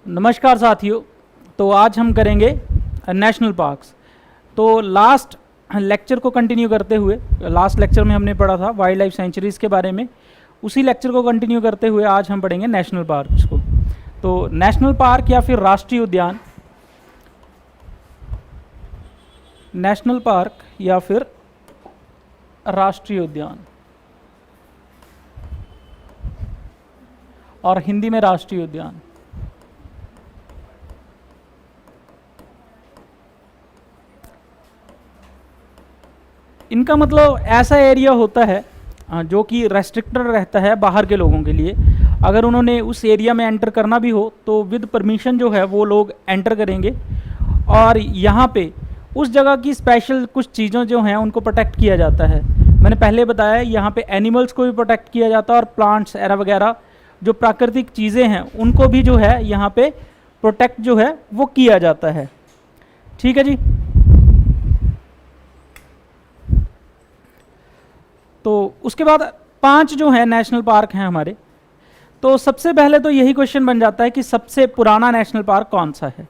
नमस्कार साथियों। तो आज हम करेंगे नेशनल पार्क्स। तो लास्ट लेक्चर को कंटिन्यू करते हुए, लास्ट लेक्चर में हमने पढ़ा था वाइल्ड लाइफ सेंचुरीज़ के बारे में। उसी लेक्चर को कंटिन्यू करते हुए आज हम पढ़ेंगे नेशनल पार्क्स को। तो नेशनल पार्क या फिर राष्ट्रीय उद्यान, नेशनल पार्क या फिर राष्ट्रीय उद्यान, और हिंदी में राष्ट्रीय उद्यान। इनका मतलब ऐसा एरिया होता है जो कि रेस्ट्रिक्टेड रहता है बाहर के लोगों के लिए। अगर उन्होंने उस एरिया में एंटर करना भी हो तो विद परमिशन जो है वो लोग एंटर करेंगे। और यहाँ पे उस जगह की स्पेशल कुछ चीज़ों जो हैं उनको प्रोटेक्ट किया जाता है। मैंने पहले बताया यहाँ पे एनिमल्स को भी प्रोटेक्ट किया जाता है और प्लांट्स एरा वगैरह जो प्राकृतिक चीज़ें हैं उनको भी जो है यहाँ पे प्रोटेक्ट जो है वो किया जाता है। ठीक है जी। तो उसके बाद 5 जो है नेशनल पार्क हैं हमारे। तो सबसे पहले तो यही क्वेश्चन बन जाता है कि सबसे पुराना नेशनल पार्क कौन सा है।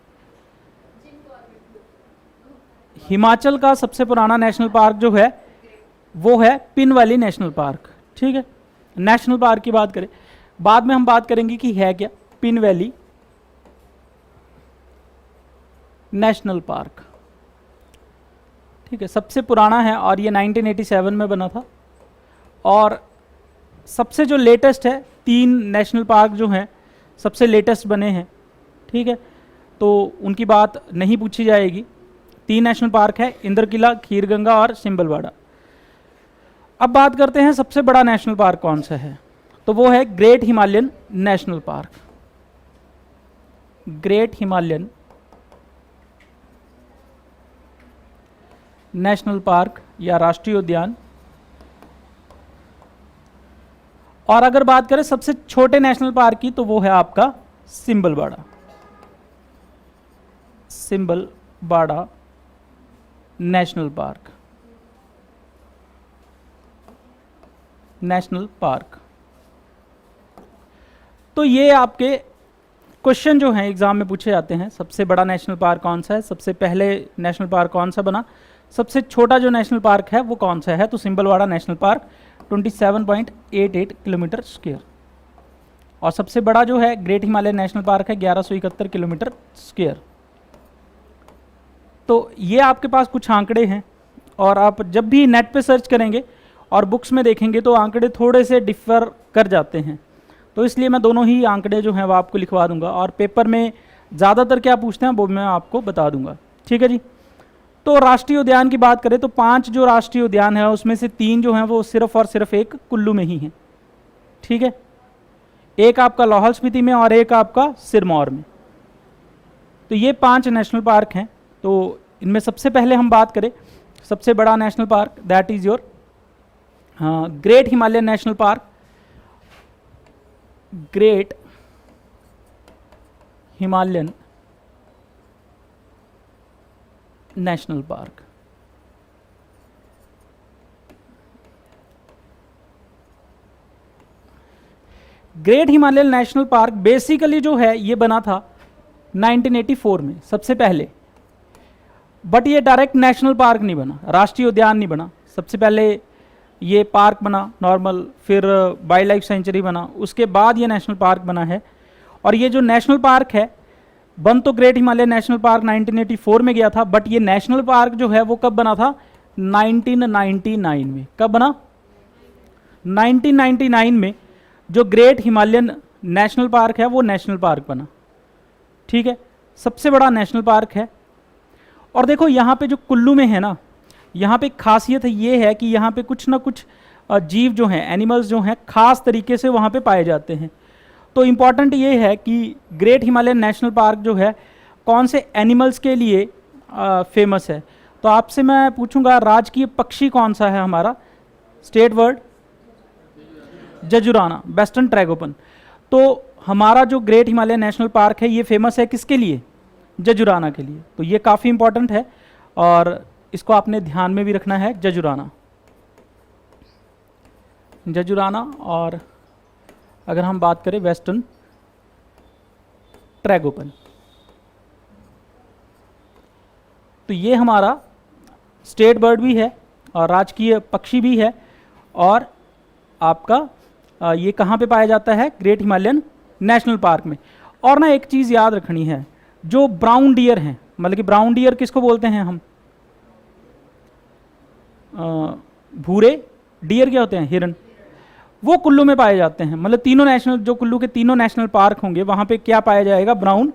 हिमाचल का सबसे पुराना नेशनल पार्क जो है वो है पिन वैली नेशनल पार्क। ठीक है, नेशनल पार्क की बात करें, बाद में हम बात करेंगे कि है क्या पिन वैली नेशनल पार्क। ठीक है, सबसे पुराना है और ये 1987 में बना था। और सबसे जो लेटेस्ट है, 3 नेशनल पार्क जो हैं सबसे लेटेस्ट बने हैं। ठीक है, तो उनकी बात नहीं पूछी जाएगी। 3 नेशनल पार्क है, इंद्रकिला, खीरगंगा और सिंबलवाड़ा। अब बात करते हैं सबसे बड़ा नेशनल पार्क कौन सा है। तो वो है great Himalayan national park. Great Himalayan national park या राष्ट्रीय उद्यान। और अगर बात करें सबसे छोटे नेशनल पार्क की तो वो है आपका Simbalbara. Simbalbara national park, national park. तो ये आपके क्वेश्चन जो हैं एग्जाम में पूछे जाते हैं। सबसे बड़ा नेशनल पार्क कौन सा है, सबसे पहले नेशनल पार्क कौन सा बना, सबसे छोटा जो नेशनल पार्क है वो कौन सा है। तो Simbalbara national park 27.88 kilometre square. और सबसे बड़ा जो है ग्रेट हिमालयन नेशनल पार्क है 1171 किलोमीटर स्क्वायर। तो ये आपके पास कुछ आंकड़े हैं और आप जब भी नेट पे सर्च करेंगे और बुक्स में देखेंगे तो आंकड़े थोड़े से डिफर कर जाते हैं। तो इसलिए मैं दोनों ही आंकड़े जो हैं वो आपको लिखवा दूंगा और पेपर में ज़्यादातर क्या पूछते हैं वो मैं आपको बता दूंगा। ठीक है जी। तो राष्ट्रीय उद्यान की बात करें तो 5 जो राष्ट्रीय उद्यान है उसमें से 3 जो हैं वो सिर्फ और सिर्फ एक कुल्लू में ही हैं। ठीक है, एक आपका लाहौल स्पीति में और एक आपका सिरमौर में। तो ये 5 नेशनल पार्क हैं। तो इनमें सबसे पहले हम बात करें सबसे बड़ा national park, that is your great Himalayan national park. Great Himalayan national park. Great Himalayan national park basically जो है ये बना था 1984 में सबसे पहले। बट ये डायरेक्ट नेशनल पार्क नहीं बना, राष्ट्रीय उद्यान नहीं बना। सबसे पहले ये पार्क बना नॉर्मल, फिर वाइल्ड लाइफ सेंचुरी बना, उसके बाद ये नेशनल पार्क बना है। और ये जो नेशनल पार्क है बन तो ग्रेट हिमालयन नेशनल पार्क 1984 में गया था, बट ये नेशनल पार्क जो है वो कब बना था 1999 में। कब बना 1999 में जो ग्रेट हिमालयन नेशनल पार्क है वो नेशनल पार्क बना। ठीक है, सबसे बड़ा नेशनल पार्क है। और देखो यहाँ पे जो कुल्लू में है ना, यहाँ पे खासियत ये है कि यहाँ पे कुछ ना कुछ जीव जो हैं, एनिमल्स जो हैं खास तरीके से वहाँ पे पाए जाते हैं। तो इम्पॉर्टेंट ये है कि ग्रेट हिमालयन नेशनल पार्क जो है कौन से एनिमल्स के लिए फेमस है। तो आपसे मैं पूछूंगा राजकीय पक्षी कौन सा है हमारा, स्टेट वर्ड जजुराना, वेस्टर्न ट्रैगोपन। तो हमारा जो ग्रेट हिमालयन नेशनल पार्क है ये फेमस है किसके लिए, जजुराना के लिए। तो ये काफ़ी इंपॉर्टेंट है और इसको आपने ध्यान में भी रखना है, जजुराना। जजुराना। और अगर हम बात करें वेस्टर्न ट्रैगोपन। तो ये हमारा स्टेट बर्ड भी है और राजकीय पक्षी भी है, और आपका ये कहाँ पे पाया जाता है? ग्रेट हिमालयन नेशनल पार्क में। और ना एक चीज़ याद रखनी है, जो ब्राउन डियर हैं, मतलब कि ब्राउन डियर किसको बोलते हैं हम? भूरे डियर क्या होते हैं? हिरन। वो कुल्लू में पाए जाते हैं, मतलब तीनों नेशनल, जो कुल्लू के तीनों नेशनल पार्क होंगे वहाँ पे क्या पाया जाएगा? ब्राउन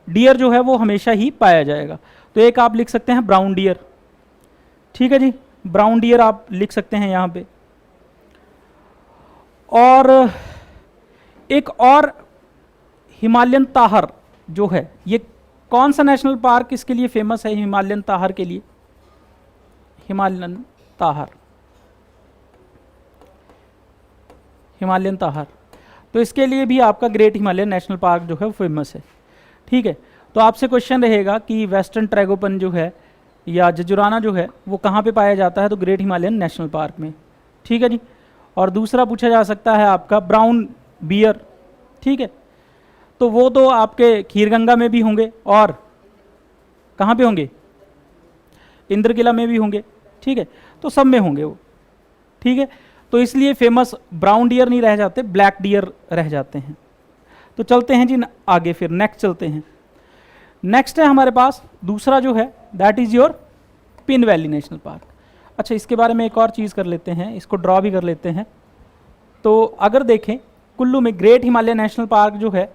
डियर जो है वो हमेशा ही पाया जाएगा। तो एक आप लिख सकते हैं ब्राउन डियर, ठीक है जी, ब्राउन डियर आप लिख सकते हैं यहाँ पे। और एक और हिमालयन ताहर जो है, ये कौन सा नेशनल पार्क इसके लिए फेमस है? हिमालयन ताहर के लिए, हिमालयन ताहर, हिमालयन ताहर। तो इसके लिए भी आपका ग्रेट हिमालयन नेशनल पार्क जो है वो फेमस है, ठीक है। तो आपसे क्वेश्चन रहेगा कि वेस्टर्न ट्रैगोपन जो है या जजुराना जो है वो कहाँ पे पाया जाता है? तो ग्रेट हिमालयन नेशनल पार्क में, ठीक है जी। और दूसरा पूछा जा सकता है आपका ब्राउन बियर, ठीक है, तो वो तो आपके खीरगंगा में भी होंगे और कहाँ पे होंगे? इंद्रकिला में भी होंगे, ठीक है, तो सब में होंगे वो, ठीक है। तो इसलिए फेमस ब्राउन डियर नहीं रह जाते, ब्लैक डियर रह जाते हैं। तो चलते हैं जी आगे, फिर नेक्स्ट चलते हैं। नेक्स्ट है हमारे पास दूसरा जो है, that is your pin valley national park. अच्छा, इसके बारे में एक और चीज़ कर लेते हैं, इसको ड्रॉ भी कर लेते हैं। तो अगर देखें कुल्लू में ग्रेट हिमालयन नेशनल पार्क जो है,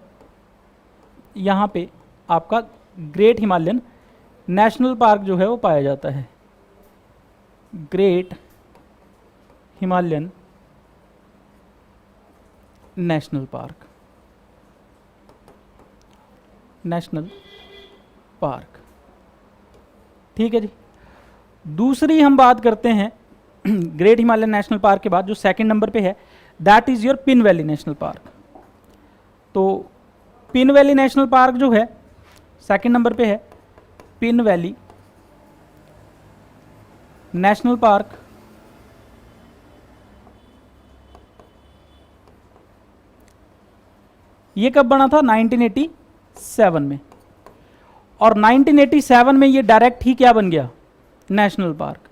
यहाँ पे आपका ग्रेट हिमालयन नेशनल पार्क जो है वो पाया जाता है। Great Himalayan national park, national park, ठीक है जी। दूसरी हम बात करते हैं ग्रेट हिमालयन नेशनल पार्क के बाद जो सेकंड नंबर पे है, that is your pin valley national park. तो पिन वैली नेशनल पार्क जो है सेकंड नंबर पे है, पिन वैली नेशनल पार्क। ये कब बना था? 1987 में। और 1987 में ये डायरेक्ट ही क्या बन गया? National park.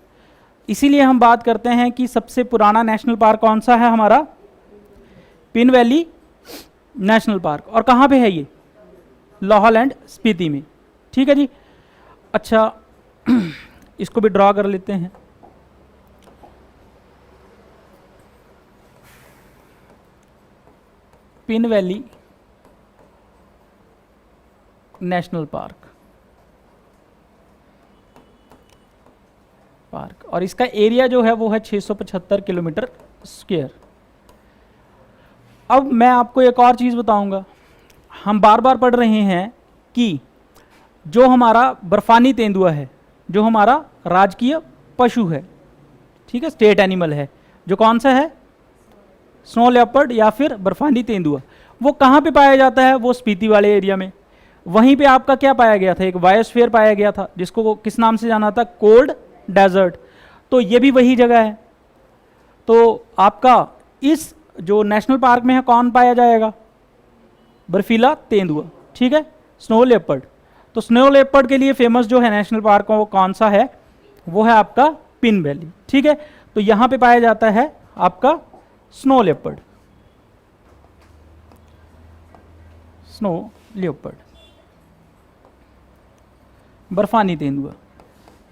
इसीलिए हम बात करते हैं कि सबसे पुराना नेशनल पार्क कौन सा है हमारा? Pin valley national park. और कहाँ पे है ये? लाहौल एंड स्पीति में, ठीक है जी। अच्छा इसको भी ड्रॉ कर लेते हैं। पिन वैली नेशनल पार्क, और इसका एरिया जो है वो है 675 किलोमीटर स्क्वायर। अब मैं आपको एक और चीज़ बताऊंगा, हम बार बार पढ़ रहे हैं कि जो हमारा बर्फानी तेंदुआ है, जो हमारा राजकीय पशु है, ठीक है, स्टेट एनिमल है, जो कौन सा है? स्नो लेपर्ड या फिर बर्फानी तेंदुआ। वो कहाँ पे पाया जाता है? वो स्पीति वाले एरिया में। वहीं पे आपका क्या पाया गया था? एक बायोस्फीयर पाया गया था, जिसको वो किस नाम से जाना था? Cold desert. तो ये भी वही जगह है। तो आपका इस जो नेशनल पार्क में है कौन पाया जाएगा? बर्फीला तेंदुआ, ठीक है, स्नो लेपर्ड। तो स्नो लेपर्ड के लिए फेमस जो है नेशनल पार्क वो कौन सा है? वो है आपका पिन वैली, ठीक है। तो यहाँ पे पाया जाता है आपका स्नो लेपर्ड, स्नो लेपर्ड, बर्फानी तेंदुआ।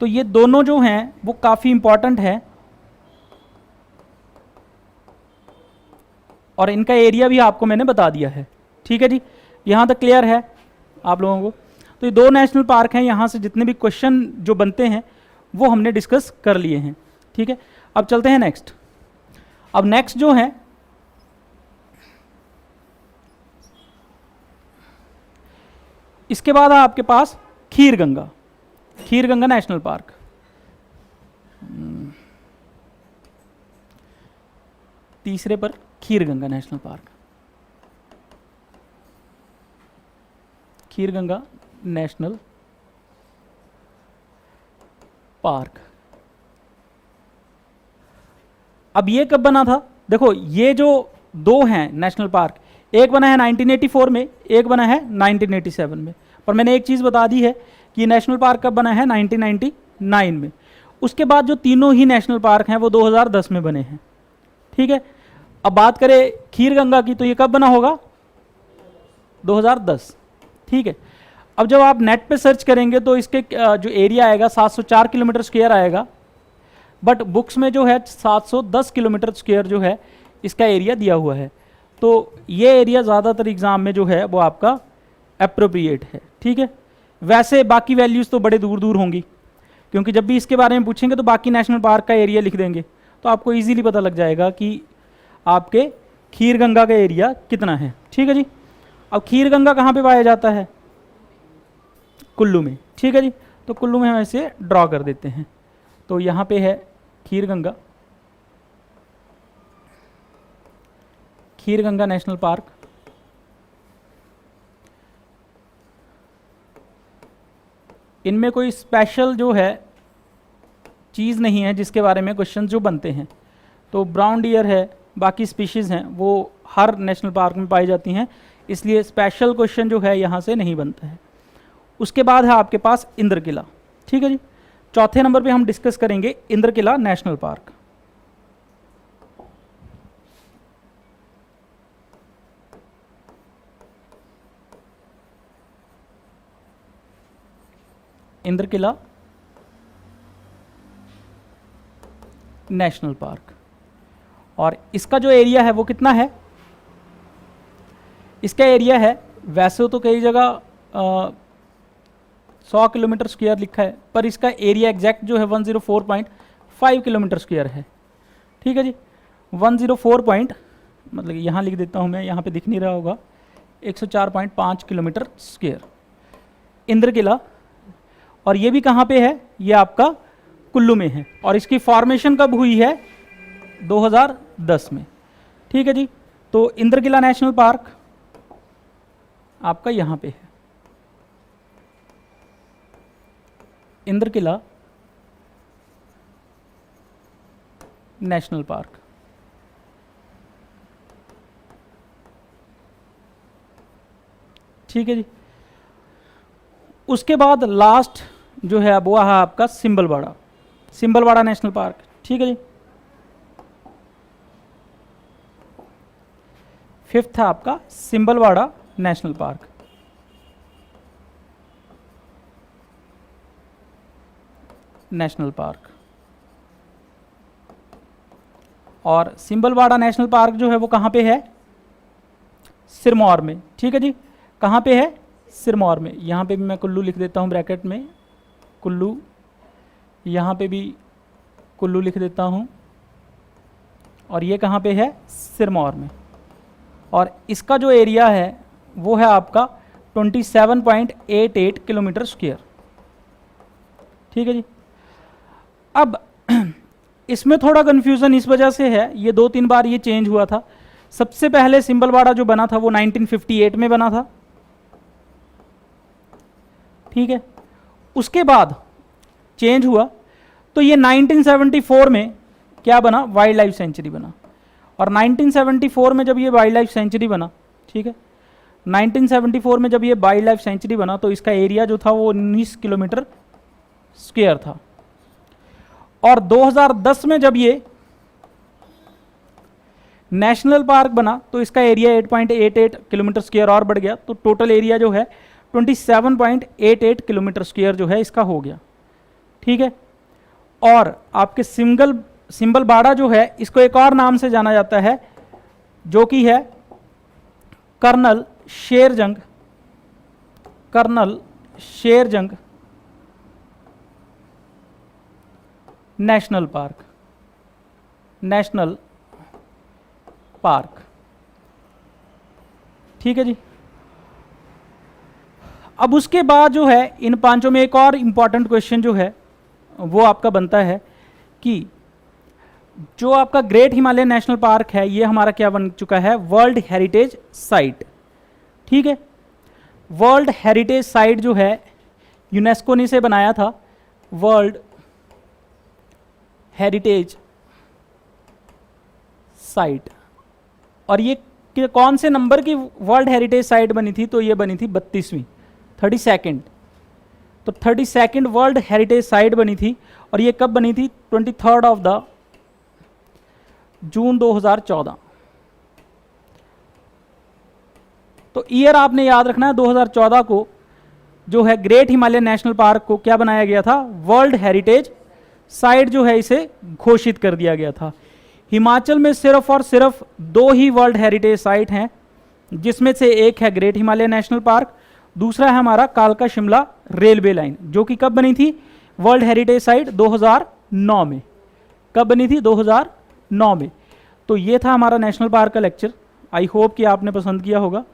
तो ये दोनों जो हैं वो काफ़ी इंपॉर्टेंट है, और इनका एरिया भी आपको मैंने बता दिया है, ठीक है जी। यहाँ तक क्लियर है आप लोगों को? तो ये दो नेशनल पार्क हैं, यहाँ से जितने भी क्वेश्चन जो बनते हैं वो हमने डिस्कस कर लिए हैं, ठीक है। अब चलते हैं नेक्स्ट। अब नेक्स्ट जो है इसके बाद है आपके पास खीरगंगा, खीरगंगा नेशनल पार्क। तीसरे पर Kheerganga national park, Kheerganga national park. अब ये कब बना था? देखो ये जो दो हैं नेशनल पार्क, एक बना है 1984 में, एक बना है 1987 में। पर मैंने एक चीज़ बता दी है कि नेशनल पार्क कब बना है, 1999 में। उसके बाद जो तीनों ही नेशनल पार्क हैं वो 2010 में बने हैं। ठीक है, अब बात करें खीरगंगा की, तो ये कब बना होगा, 2010। ठीक है, अब जब आप नेट पे सर्च करेंगे तो इसके जो एरिया आएगा 704 किलोमीटर स्क्वायर आएगा, बट बुक्स में जो है 710 किलोमीटर स्क्वायर जो है इसका एरिया दिया हुआ है। तो ये एरिया ज़्यादातर एग्ज़ाम में जो है वो आपका अप्रोप्रिएट है। ठीक है, वैसे बाकी वैल्यूज़ तो बड़े दूर दूर होंगी, क्योंकि जब भी इसके बारे में पूछेंगे तो बाकी नेशनल पार्क का एरिया लिख देंगे, तो आपको इजीली पता लग जाएगा कि आपके खीरगंगा का एरिया कितना है। ठीक है जी, अब खीरगंगा कहाँ पे पाया जाता है, कुल्लू में। ठीक है जी, तो कुल्लू में हम ऐसे ड्रॉ कर देते हैं। तो यहाँ पे है खीरगंगा, खीरगंगा नेशनल पार्क। इनमें कोई स्पेशल जो है चीज़ नहीं है जिसके बारे में क्वेश्चन जो बनते हैं। तो ब्राउन डियर है, बाकी स्पीशीज़ हैं वो हर नेशनल पार्क में पाई जाती हैं, इसलिए स्पेशल क्वेश्चन जो है यहाँ से नहीं बनता है। उसके बाद है आपके पास इंद्र किला। ठीक है जी, चौथे नंबर पे हम डिस्कस करेंगे इंद्र किला नेशनल पार्क। इंद्र किला नेशनल पार्क, और इसका जो एरिया है वो कितना है, इसका एरिया है, वैसे तो कई जगह 100 किलोमीटर स्क्वायर लिखा है, पर इसका एरिया एग्जैक्ट जो है 104.5 किलोमीटर स्क्वायर है। ठीक है जी, 104 मतलब यहाँ लिख देता हूँ मैं, यहाँ पे दिख नहीं रहा होगा, 104.5 किलोमीटर स्क्वायर इंद्र किला। और ये भी कहाँ पे है, ये आपका कुल्लू में है, और इसकी फॉर्मेशन कब हुई है, 2010 में। ठीक है जी, तो इंद्र किला नेशनल पार्क आपका यहाँ पे है, इंद्र किला नेशनल पार्क। ठीक है जी, उसके बाद लास्ट जो है वो है आपका सिंबलवाड़ा, सिंबलवाड़ा नेशनल पार्क। ठीक है जी, फिफ्थ है आपका Simbalbara national park. National park, और सिंबलवाड़ा नेशनल पार्क जो है वो कहाँ पे है, सिरमौर में। ठीक है जी, कहाँ पे है, सिरमौर में। यहाँ पे भी मैं कुल्लू लिख देता हूँ ब्रैकेट में, कुल्लू, यहाँ पे भी कुल्लू लिख देता हूँ, और ये कहाँ पे है, सिरमौर में। और इसका जो एरिया है वो है आपका 27.88 किलोमीटर स्क्वायर। ठीक है जी, अब इसमें थोड़ा कन्फ्यूज़न इस वजह से है, ये 2-3 बार ये चेंज हुआ था। सबसे पहले सिंबलवाड़ा जो बना था वो 1958 में बना था। ठीक है, उसके बाद चेंज हुआ, तो ये 1974 में क्या बना, वाइल्ड लाइफ सेंचुरी बना। और 1974 में जब ये वाइल्ड लाइफ सेंचुरी बना, ठीक है, 1974 में जब ये वाइल्ड लाइफ सेंचुरी बना तो इसका एरिया जो था वो 19 किलोमीटर स्क्वायर था। और 2010 में जब ये नेशनल पार्क बना तो इसका एरिया 8.88 किलोमीटर स्क्वायर और बढ़ गया, तो टोटल एरिया जो है 27.88 किलोमीटर स्क्वायर जो है इसका हो गया। ठीक है, और आपके सिंबलवाड़ा जो है इसको एक और नाम से जाना जाता है जो कि है कर्नल शेरजंग नेशनल पार्क। ठीक है जी, अब उसके बाद जो है इन पांचों में एक और इंपॉर्टेंट क्वेश्चन जो है वो आपका बनता है कि जो आपका ग्रेट हिमालय नेशनल पार्क है ये हमारा क्या बन चुका है, वर्ल्ड हेरिटेज साइट। ठीक है, वर्ल्ड हेरिटेज साइट जो है यूनेस्को ने इसे बनाया था वर्ल्ड हेरिटेज साइट। और ये कि कौन से नंबर की वर्ल्ड हेरिटेज साइट बनी थी, तो ये बनी थी 32वीं, 32nd। तो 32nd वर्ल्ड हेरिटेज साइट बनी थी, और ये कब बनी थी? 23 जून 2014। तो ईयर आपने याद रखना है, 2014 को जो है ग्रेट हिमालयन नेशनल पार्क को क्या बनाया गया था? वर्ल्ड हेरिटेज साइट जो है इसे घोषित कर दिया गया था। हिमाचल में सिर्फ और सिर्फ 2 ही वर्ल्ड हेरिटेज साइट हैं, जिसमें से एक है ग्रेट हिमालयन नेशनल पार्क, दूसरा है हमारा कालका शिमला रेलवे लाइन, जो कि कब बनी थी? वर्ल्ड हेरिटेज साइट 2009 में। कब बनी थी? 2009 में। तो ये था हमारा नेशनल पार्क का लेक्चर। आई होप कि आपने पसंद किया होगा।